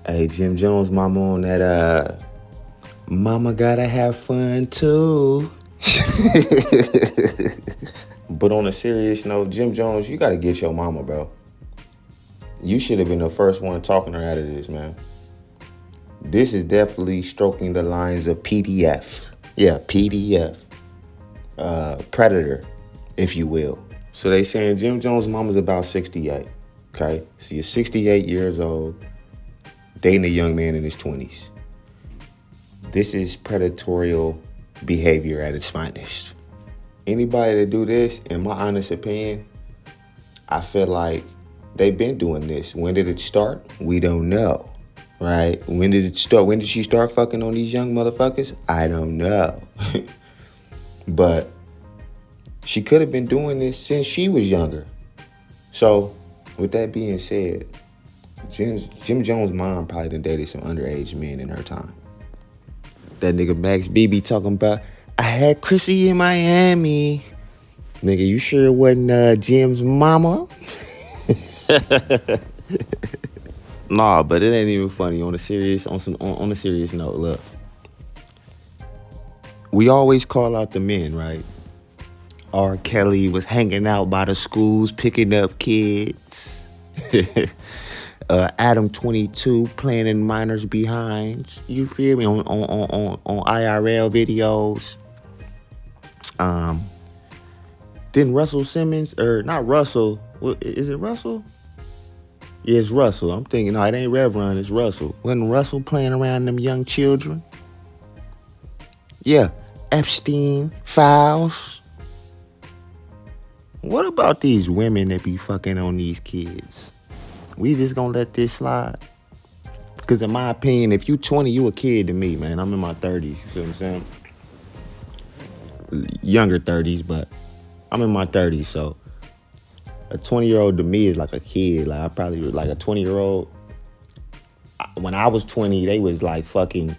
Hey, Jim Jones, mama on that, mama gotta have fun too. But on a serious note, Jim Jones, you gotta get your mama, bro. You should have been the first one talking her out of this, man. This is definitely stroking the lines of PDF. Yeah, PDF. Predator, if you will. So they saying Jim Jones' mama's about 68. Okay? So you're 68 years old, dating a young man in his 20s. This is predatorial behavior at its finest. Anybody that do this, in my honest opinion, I feel like they've been doing this. When did it start? We don't know. Right? When did it start? When did she start fucking on these young motherfuckers? I don't know. But she could have been doing this since she was younger. So, with that being said, Jim Jones' mom probably done dated some underage men in her time. That nigga Max BB talking about, I had Chrissy in Miami. Nigga, you sure it wasn't Jim's mama? Nah, but it ain't even funny. On a serious note, look. We always call out the men, right? R. Kelly was hanging out by the schools, picking up kids. Adam 22 playing in minors behinds. You feel me? On IRL videos. Didn't Russell Simmons, or not Russell, is it Russell? Yeah, it's Russell. I'm thinking, no, it ain't Reverend, it's Russell. Wasn't Russell playing around them young children? Yeah, Epstein files. What about these women that be fucking on these kids? We just gonna let this slide? Because in my opinion, if you 20, you a kid to me, man. I'm in my 30s, you see what I'm saying? Younger 30s, but I'm in my 30s, so a 20-year-old to me is like a kid. Like, I probably was like a 20-year-old. When I was 20, they was like fucking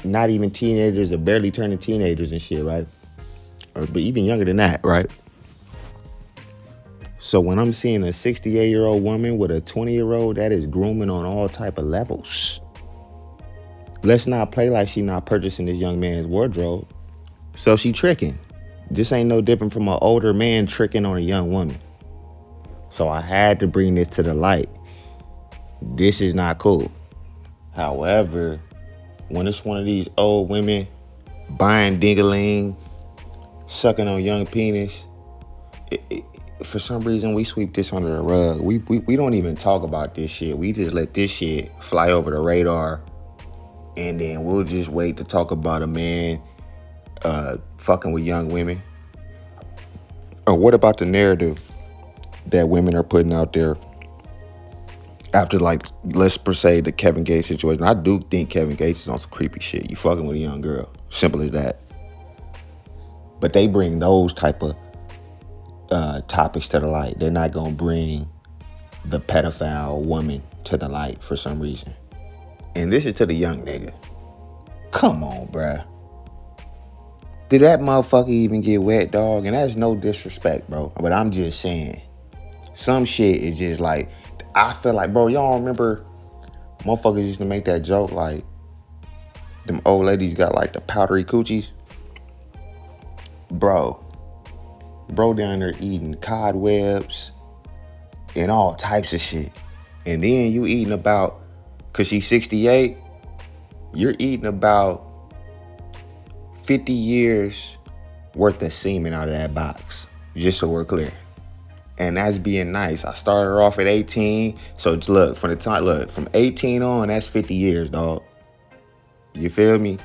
not even teenagers or barely turning teenagers and shit, right? But even younger than that, right? So when I'm seeing a 68-year-old woman with a 20-year-old, that is grooming on all type of levels. Let's not play like she not purchasing this young man's wardrobe. So she tricking. This ain't no different from an older man tricking on a young woman. So I had to bring this to the light. This is not cool. However, when it's one of these old women buying ding-a-ling, sucking on young penis, for some reason we sweep this under the rug. We don't even talk about this shit. We just let this shit fly over the radar, and then we'll just wait to talk about a man fucking with young women. Or what about the narrative that women are putting out there after, like, let's per se the Kevin Gates situation? I do think Kevin Gates is on some creepy shit. You fucking with a young girl. Simple as that. But they bring those type of topics to the light. They're not gonna bring the pedophile woman to the light for some reason. And this is to the young nigga. Come on, bruh. Did that motherfucker even get wet, dog? And that's no disrespect, bro. But I'm just saying, some shit is just like, I feel like, bro, y'all remember motherfuckers used to make that joke like, them old ladies got like the powdery coochies? Bro down there eating cobwebs and all types of shit. And then you eating about, cause she's 68, you're eating about 50 years worth of semen out of that box. Just so we're clear. And that's being nice. I started her off at 18. So look, from 18 on, that's 50 years, dog. You feel me?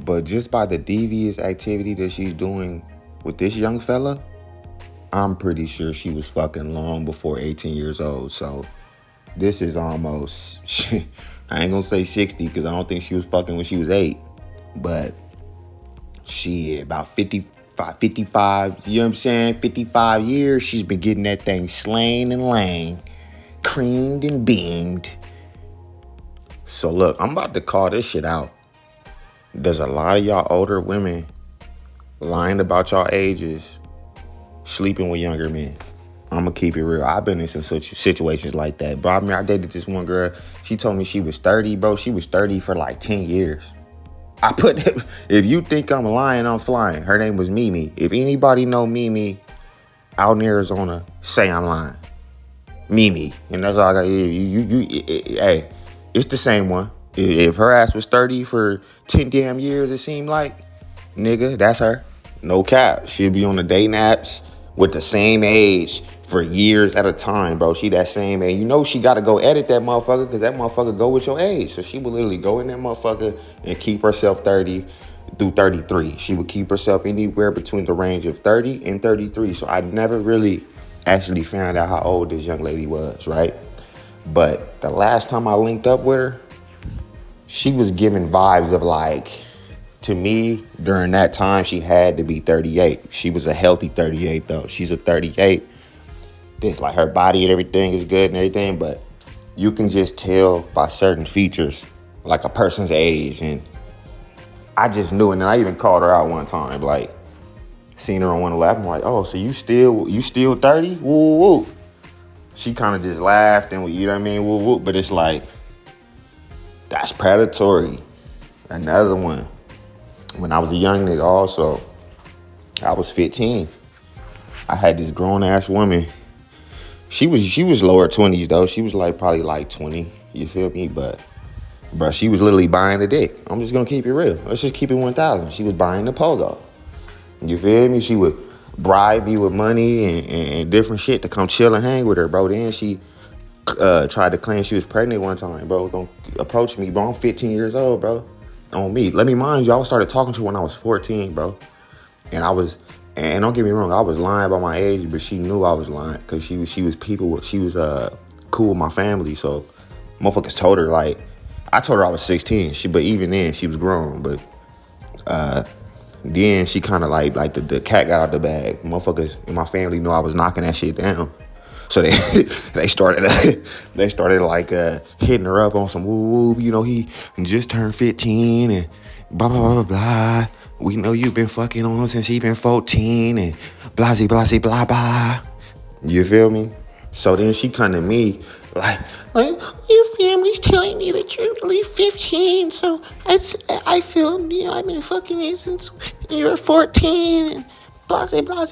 But just by the devious activity that she's doing with this young fella, I'm pretty sure she was fucking long before 18 years old. So this is almost, I ain't gonna say 60 because I don't think she was fucking when she was 8. But shit, about 55, you know what I'm saying? 55 years, she's been getting that thing slain and laying, creamed and beamed. So look, I'm about to call this shit out. There's a lot of y'all older women lying about y'all ages, sleeping with younger men. I'm gonna keep it real. I've been in some such situations like that, bro. I mean, I dated this one girl. She told me she was 30, bro. She was 30 for like 10 years. I put, if you think I'm lying, I'm flying. Her name was Mimi. If anybody know Mimi out in Arizona, say I'm lying. Mimi. And that's all I got. Hey, it's the same one. If her ass was 30 for 10 damn years, it seemed like, nigga, that's her. No cap. She'll be on the dating apps with the same age for years at a time, bro. She that same age. You know she got to go edit that motherfucker because that motherfucker go with your age. So she would literally go in that motherfucker and keep herself 30 through 33. She would keep herself anywhere between the range of 30 and 33. So I never really actually found out how old this young lady was, right? But the last time I linked up with her, she was giving vibes of like, to me, during that time, she had to be 38. She was a healthy 38, though. She's a 38. It's like her body and everything is good and everything, but you can just tell by certain features, like a person's age. And I just knew, and then I even called her out one time, like, seen her on 111. I'm like, oh, so you still 30? Woo, woo, woo. She kind of just laughed and, you know what I mean? Woo, woo. But it's like, that's predatory. Another one. When I was a young nigga also, I was 15. I had this grown ass woman. She was lower 20s though. She was like probably like 20. You feel me? But bro, she was literally buying the dick. I'm just gonna keep it real. Let's just keep it 1,000. She was buying the pogo. You feel me? She would bribe me with money and different shit to come chill and hang with her, bro. Then she tried to claim she was pregnant one time, bro. Don't approach me, bro. I'm 15 years old, bro. On me. Let me mind you, I started talking to her when I was 14, bro. And and don't get me wrong, I was lying about my age, but she knew I was lying because she was cool with my family. So motherfuckers told her, like, I told her I was 16. But even then she was grown. But then she kind of like the cat got out the bag. Motherfuckers in my family knew I was knocking that shit down. So they started like hitting her up on some woo woo. You know, he just turned 15 and blah blah blah blah blah. We know you've been fucking on him since he been 14 and blah blah blah blah blah. You feel me? So then she come to me like your family's telling me that you're only 15. So I feel, you know, I've been fucking you since you were 14 and blah, blah,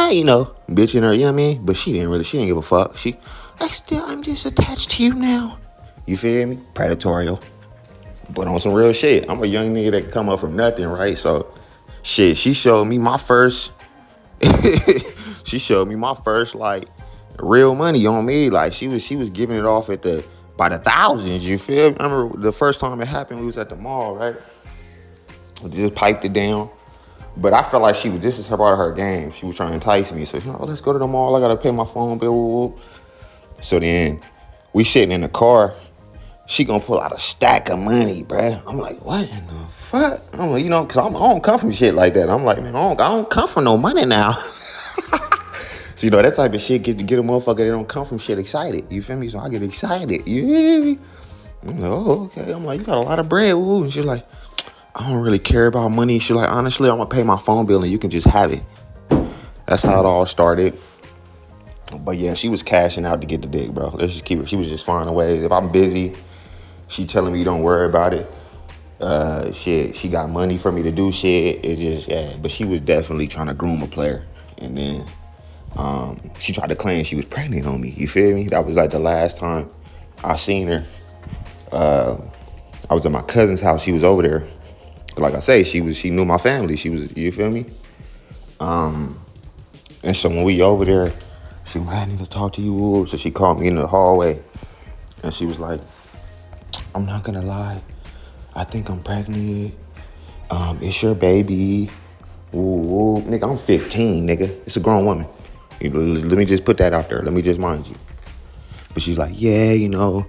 you know, bitching her, you know what I mean? But she didn't give a fuck. I'm just attached to you now. You feel me? Predatorial. But on some real shit, I'm a young nigga that can come up from nothing, right? So, shit, she showed me my first, like, real money on me. Like, she was giving it off by the thousands, you feel me? I remember the first time it happened, we was at the mall, right? Just piped it down. But I felt like this is her part of her game. She was trying to entice me. So she's like, oh, let's go to the mall. I got to pay my phone bill. So then we sitting in the car. She going to pull out a stack of money, bruh. I'm like, what in the fuck? I'm like, you know, because I don't come from shit like that. I'm like, man, I don't come from no money now. So, you know, that type of shit get a motherfucker that don't come from shit excited. You feel me? So I get excited. You hear me? I'm like, oh, okay. I'm like, you got a lot of bread. Woo. And she's like, I don't really care about money. She's like, honestly, I'm gonna pay my phone bill and you can just have it. That's how it all started. But yeah, she was cashing out to get the dick, bro. Let's just keep it. She was just finding ways. If I'm busy, she telling me don't worry about it. Shit, she got money for me to do shit. It just, yeah. But she was definitely trying to groom a player. And then she tried to claim she was pregnant on me. You feel me? That was like the last time I seen her. I was at my cousin's house. She was over there. Like I say, she knew my family. You feel me? And so when we over there, she was like, I need to talk to you. So she called me in the hallway and she was like, I'm not gonna lie. I think I'm pregnant. It's your baby. Ooh, nigga, I'm 15, nigga. It's a grown woman. Let me just put that out there. Let me just mind you. But she's like, yeah, you know,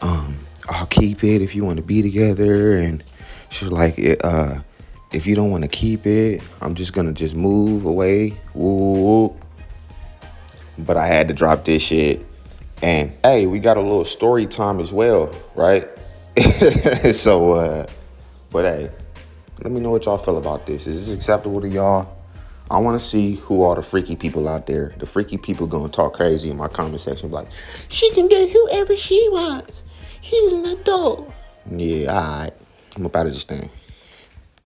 I'll keep it if you want to be together. And she's like, if you don't want to keep it, I'm just going to just move away. Woo. But I had to drop this shit. And, hey, we got a little story time as well, right? So, but, hey, let me know what y'all feel about this. Is this acceptable to y'all? I want to see who are the freaky people out there. The freaky people gonna talk crazy in my comment section, like, she can date whoever she wants. He's an adult. Yeah, all right. I'm up out of this thing.